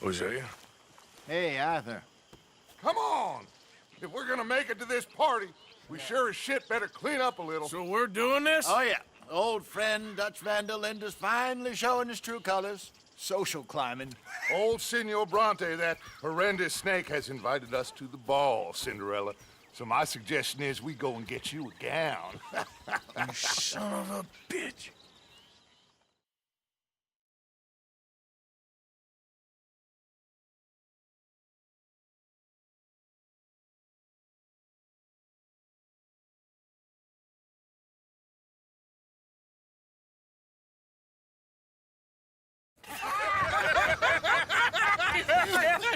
Hosea? Hey, Arthur. Come on! If we're gonna make it to this party, we sure as shit better clean up a little. So we're doing this? Oh, yeah. Old friend Dutch Van der Linde's finally showing his true colors. Social climbing. Old Senor Bronte, that horrendous snake, has invited us to the ball, Cinderella. So my suggestion is we go and get you a gown. You son of a bitch.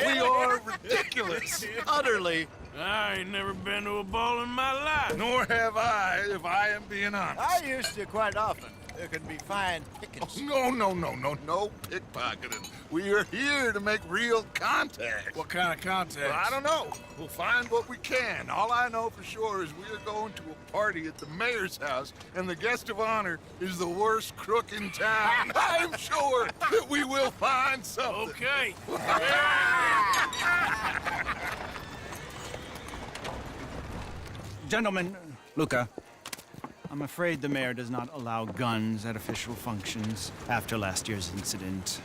We are ridiculous. Utterly. I ain't never been to a ball in my life. Nor have I, if I am being honest. I used to quite often. There can be fine pickings. No pickpocketing. We are here to make real contact. What kind of contact? Well, I don't know. We'll find what we can. All I know for sure is we are going to a party at the mayor's house, and the guest of honor is the worst crook in town. I'm sure that we will find something. Okay. Gentlemen, Luca, I'm afraid the mayor does not allow guns at official functions after last year's incident.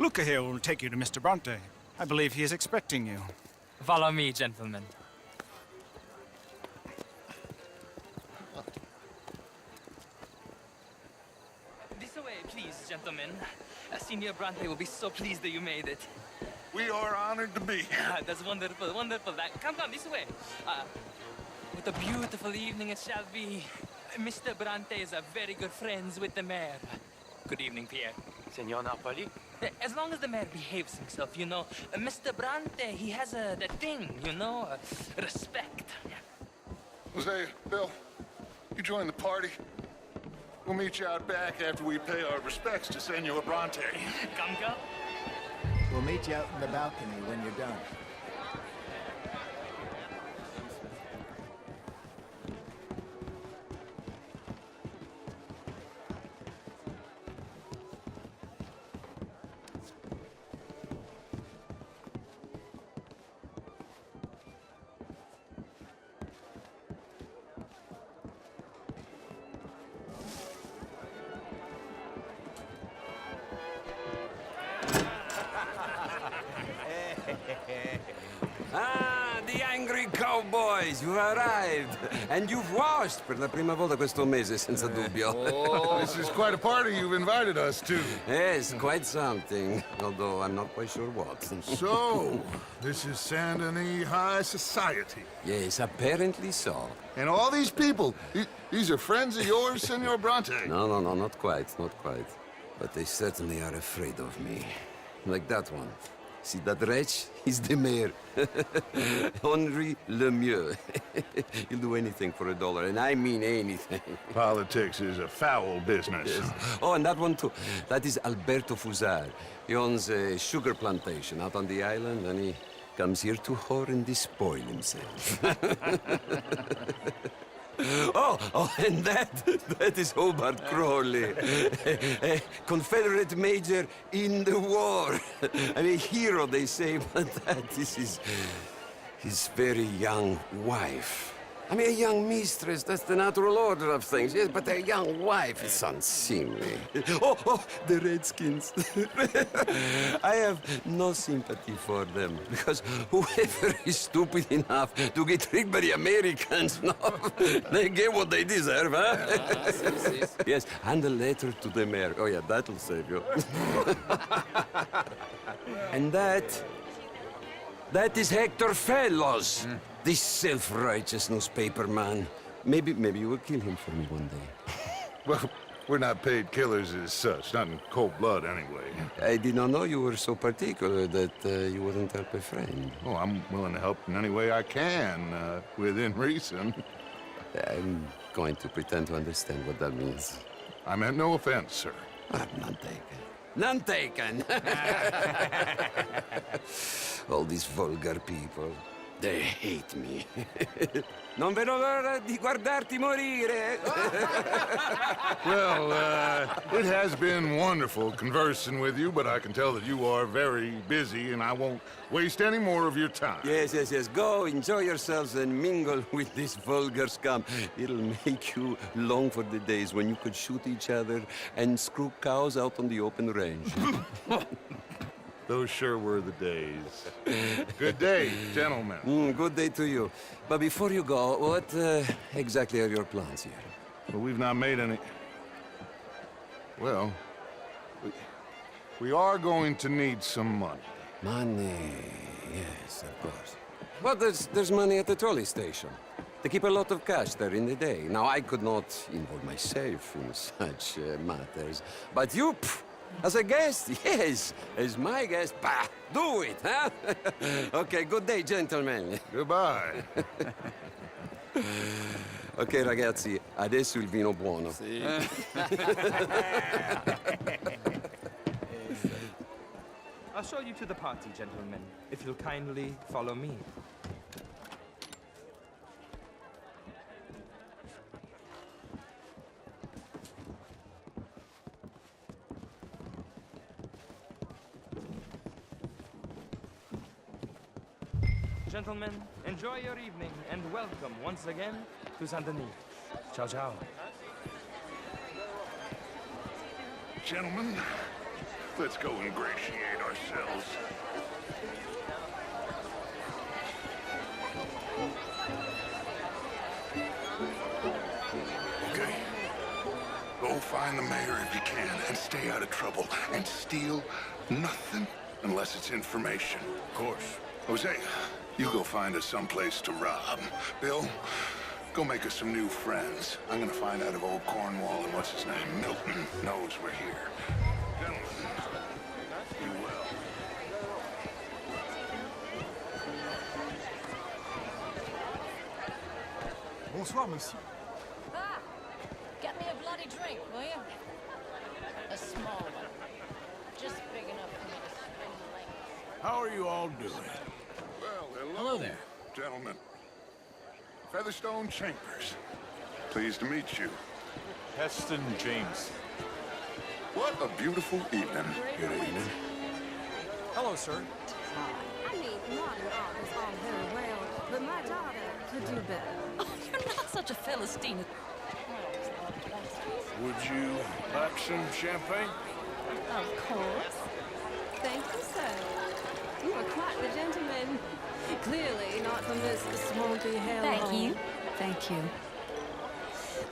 Luca here will take you to Mr. Bronte. I believe he is expecting you. Follow me, gentlemen. This way, please, gentlemen. Senior Bronte will be so pleased that you made it. We are honored to be here. That's wonderful, wonderful. Come, this way. What a beautiful evening it shall be. Mr. Bronte is a very good friends with the mayor. Good evening, Pierre. Senor Napoli? As long as the mayor behaves himself, you know. Mr. Bronte, he has that thing, you know, respect. Jose, Bill, you join the party. We'll meet you out back after we pay our respects to Senor Bronte. Come. We'll meet you out in the balcony when you're done. Ah, the angry cowboys, you arrived. And you've washed per la prima volta questo mese, senza dubbio. This is quite a party you've invited us to. Yes, quite something. Although I'm not quite sure what. So, this is Saint Denis High Society. Yes, apparently so. And all these people, these are friends of yours, Senor Bronte? No, not quite. But they certainly are afraid of me. Like that one. See that wretch? He's the mayor. Henri Lemieux. He'll do anything for $1, and I mean anything. Politics is a foul business. Yes. Oh, and that one too. That is Alberto Fusar. He owns a sugar plantation out on the island, and he comes here to whore and despoil himself. Oh, and that is Hobart Crawley, a Confederate major in the war. I mean, a hero, they say, but that is his very young wife. I mean, a young mistress, that's the natural order of things, yes, but a young wife is unseemly. Oh, the Redskins. I have no sympathy for them, because whoever is stupid enough to get tricked by the Americans, no, they get what they deserve, huh? Yes, and a letter to the mayor. Oh, yeah, that'll save you. And that is Hector Fellows. This self-righteous newspaper man. Maybe you will kill him for me one day. Well, we're not paid killers as such, not in cold blood anyway. I did not know you were so particular that you wouldn't help a friend. Oh, I'm willing to help in any way I can, within reason. I'm going to pretend to understand what that means. I meant no offense, sir. None taken. None taken! All these vulgar people. They hate me. Non vedo l'ora di guardarti morire. Well, it has been wonderful conversing with you, but I can tell that you are very busy, and I won't waste any more of your time. Yes. Go, enjoy yourselves, and mingle with this vulgar scum. It'll make you long for the days when you could shoot each other and screw cows out on the open range. Those sure were the days. Good day, gentlemen. Good day to you. But before you go, what exactly are your plans here? Well, we've not made any... Well, we are going to need some money. Money, yes, of course. But there's money at the trolley station. They keep a lot of cash there in the day. Now, I could not involve myself in such matters. But you, as a guest, yes, as my guest, bah, do it, huh? Okay, good day, gentlemen. Goodbye. Ok, ragazzi, adesso il vino buono. I'll show you to the party, gentlemen, if you'll kindly follow me. Gentlemen, enjoy your evening and welcome once again to Saint Denis. Ciao, ciao. Gentlemen, let's go ingratiate ourselves. Okay. Go find the mayor if you can and stay out of trouble. And steal nothing unless it's information. Of course. Jose, you go find us someplace to rob. Bill, go make us some new friends. I'm gonna find out if old Cornwall and what's his name, Milton, knows we're here. Gentlemen, you will. Bonsoir, monsieur. Ah, get me a bloody drink, will you? A small one. Just big enough for me to spin the length. How are you all doing? Well, Hello there. Gentlemen. Featherstone Chambers. Pleased to meet you. Heston James. What a beautiful evening. Good evening. Hello, sir. I mean, modern art is all very well, but my daughter could do better. Oh, you're not such a Philistine. Would you like some champagne? Of course. Thank you, sir. You are quite the gentleman. Clearly not from this swampy hell. Thank you. Thank you.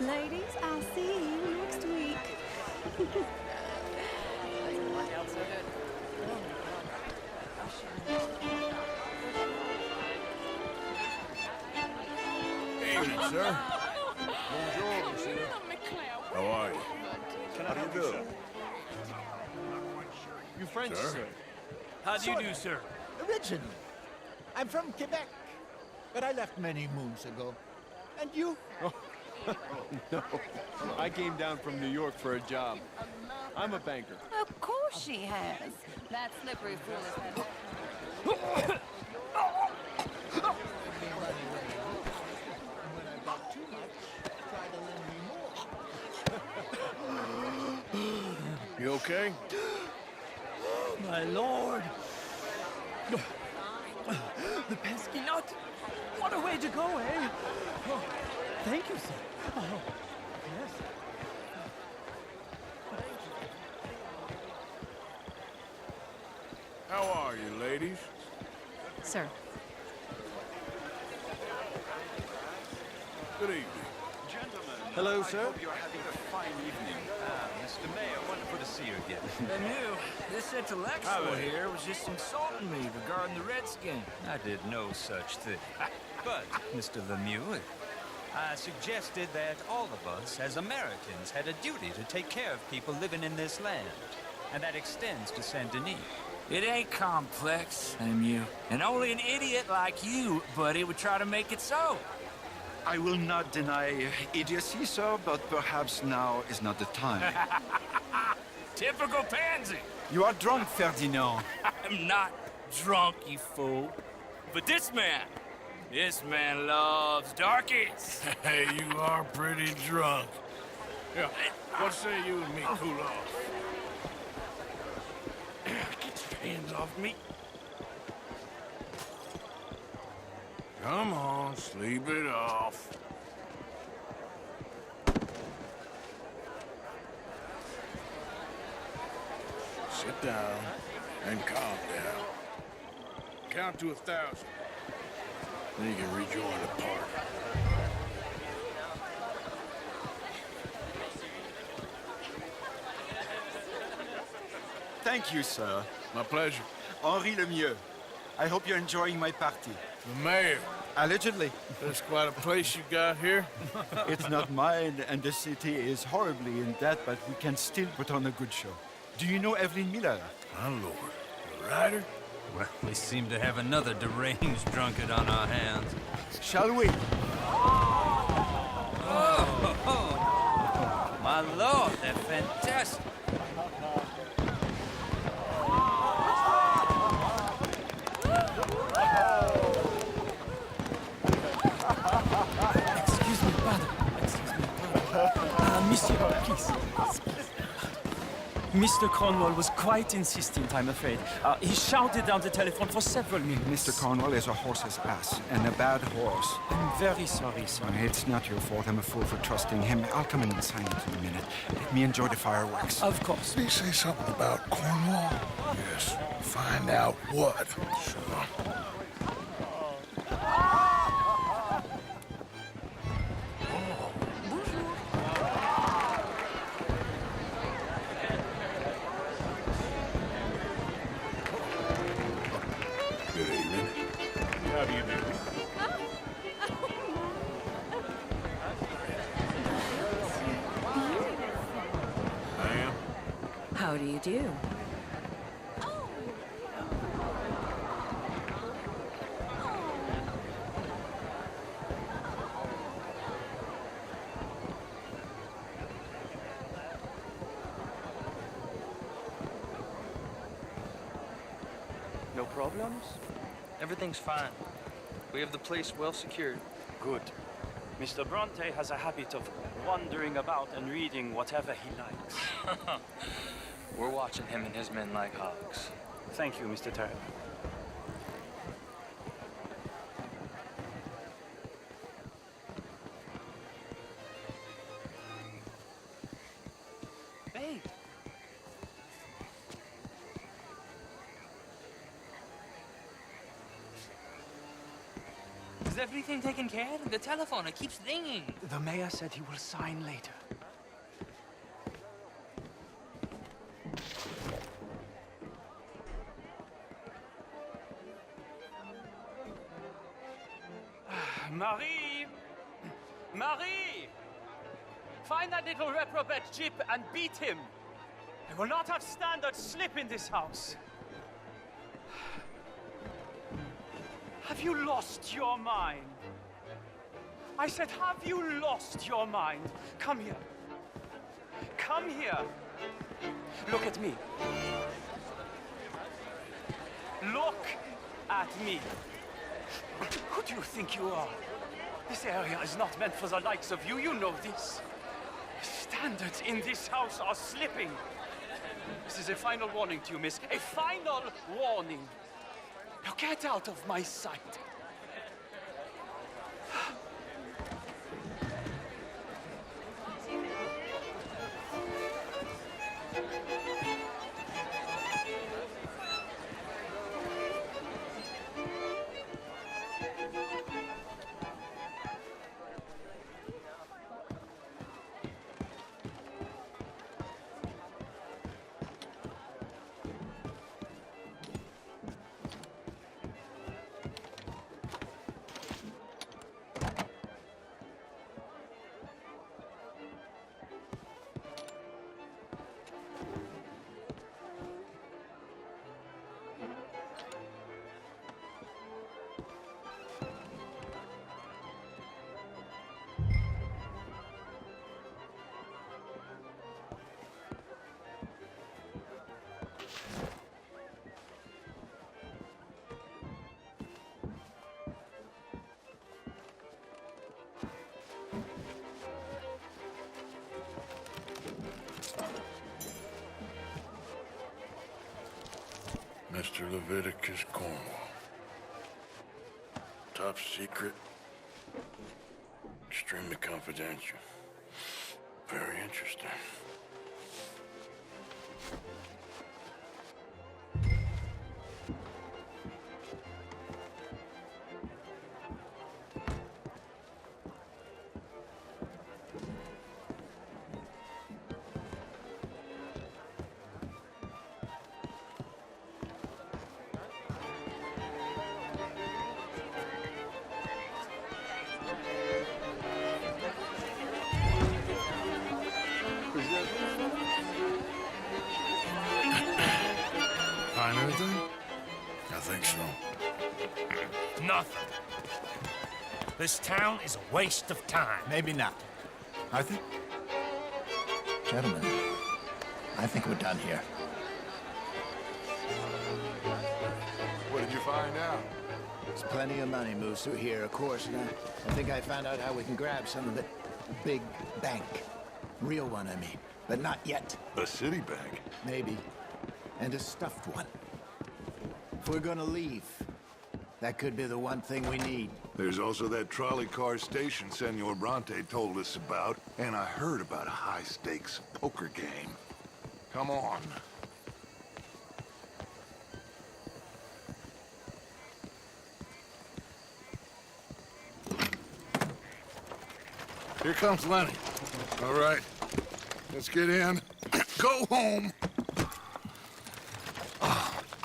Ladies, I'll see you next week. Evening, sir. Bonjour, monsieur. How are you? How do you do? You French, Sir? sir? How do you do, sir? Originally. I'm from Quebec, but I left many moons ago. And you? No. I came down from New York for a job. I'm a banker. Of course she has. That slippery fool is head. When I got too much, try to lend me more. You okay? My lord! The pesky nut! What a way to go, eh? Oh, thank you, sir. Oh, yes. How are you, ladies? Sir. Good evening. Hello, sir. You're having a fine evening. Mr. Mayor, wonderful to see you again. And you, this intellectual here was just insulting me regarding the Redskin. I did no such thing. But, Mr. Lemieux, I suggested that all of us, as Americans, had a duty to take care of people living in this land. And that extends to Saint Denis. It ain't complex, Lemieux. And only an idiot like you, buddy, would try to make it so. I will not deny idiocy, sir, but perhaps now is not the time. Typical pansy. You are drunk, Ferdinand. I'm not drunk, you fool. But this man, This man loves darkies. Hey, you are pretty drunk. Yeah, what say you and me cool off? Get your hands off me. Come on, sleep it off. Sit down and calm down. Count to 1,000. Then you can rejoin the party. Thank you, sir. My pleasure. Henri Lemieux. I hope you're enjoying my party. The mayor. Allegedly. That's quite a place you got here. It's not mine, and the city is horribly in debt, but we can still put on a good show. Do you know Evelyn Miller? My lord. The writer? Well, we seem to have another deranged drunkard on our hands. Shall we? Oh, my lord, they're fantastic. Excuse me, pardon. Monsieur, please. Mr. Cornwall was quite insistent, I'm afraid. He shouted down the telephone for several minutes. Mr. Cornwall is a horse's ass, and a bad horse. I'm very sorry, sir. It's not your fault. I'm a fool for trusting him. I'll come in silent in a minute. Let me enjoy the fireworks. Of course. Did he say something about Cornwall? Yes. Find out what. Sure. Good evening. How do you do? Ma'am? How do you do? No problems? Everything's fine. We have the place well secured. Good. Mr. Bronte has a habit of wandering about and reading whatever he likes. We're watching him and his men like hawks. Thank you, Mr. Terrell. Hey! Is everything taken care of? The telephone, it keeps ringing. The mayor said he will sign later. Marie! Marie! Find that little reprobate Jip and beat him. I will not have standard slip in this house. Have you lost your mind? I said, have you lost your mind? Come here. Come here. Look at me. Look at me. Who do you think you are? This area is not meant for the likes of you. You know this. Standards in this house are slipping. This is a final warning to you, miss. A final warning. Now get out of my sight. Mr. Leviticus Cornwall. Top secret. Extremely confidential. Very interesting. Find anything? I think so. Nothing. This town is a waste of time. Maybe not. I think... Gentlemen, I think we're done here. What did you find out? There's plenty of money moves through here, of course, and I think I found out how we can grab some of it. A big bank. Real one, I mean. But not yet. A city bank? Maybe. And a stuffed one. If we're gonna leave, that could be the one thing we need. There's also that trolley car station Senor Bronte told us about, and I heard about a high-stakes poker game. Come on. Here comes Lenny. All right, let's get in. Go home.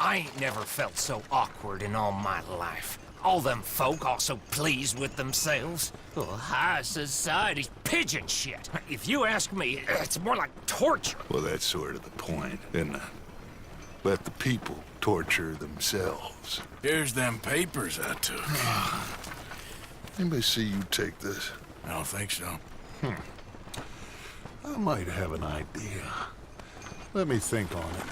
I ain't never felt so awkward in all my life. All them folk all so pleased with themselves. Oh, high society's pigeon shit. If you ask me, it's more like torture. Well, that's sort of the point, isn't it? Let the people torture themselves. Here's them papers I took. Anybody see you take this? I don't think so. I might have an idea. Let me think on it.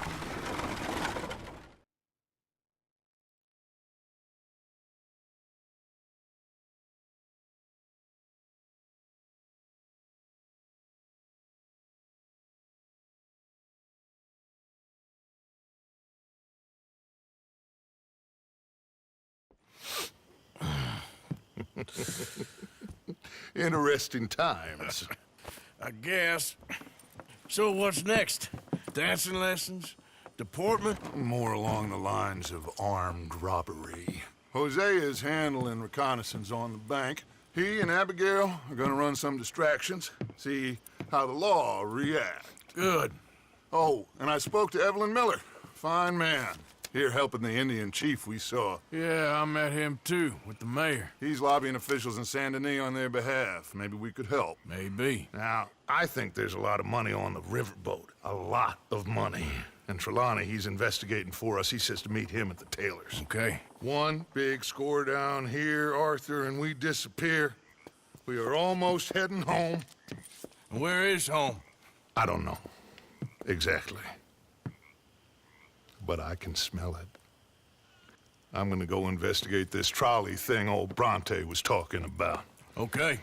Interesting times. I guess. So what's next? Dancing lessons? Deportment? More along the lines of armed robbery. Hosea is handling reconnaissance on the bank. He and Abigail are gonna run some distractions, see how the law reacts. Good. Oh, and I spoke to Evelyn Miller. Fine man. Here helping the Indian chief we saw. Yeah, I met him too, with the mayor. He's lobbying officials in Saint Denis on their behalf. Maybe we could help. Maybe. Now, I think there's a lot of money on the riverboat. A lot of money. And Trelawney, he's investigating for us. He says to meet him at the Taylor's. Okay. One big score down here, Arthur, and we disappear. We are almost heading home. Where is home? I don't know. Exactly. But I can smell it. I'm gonna go investigate this trolley thing old Bronte was talking about. Okay.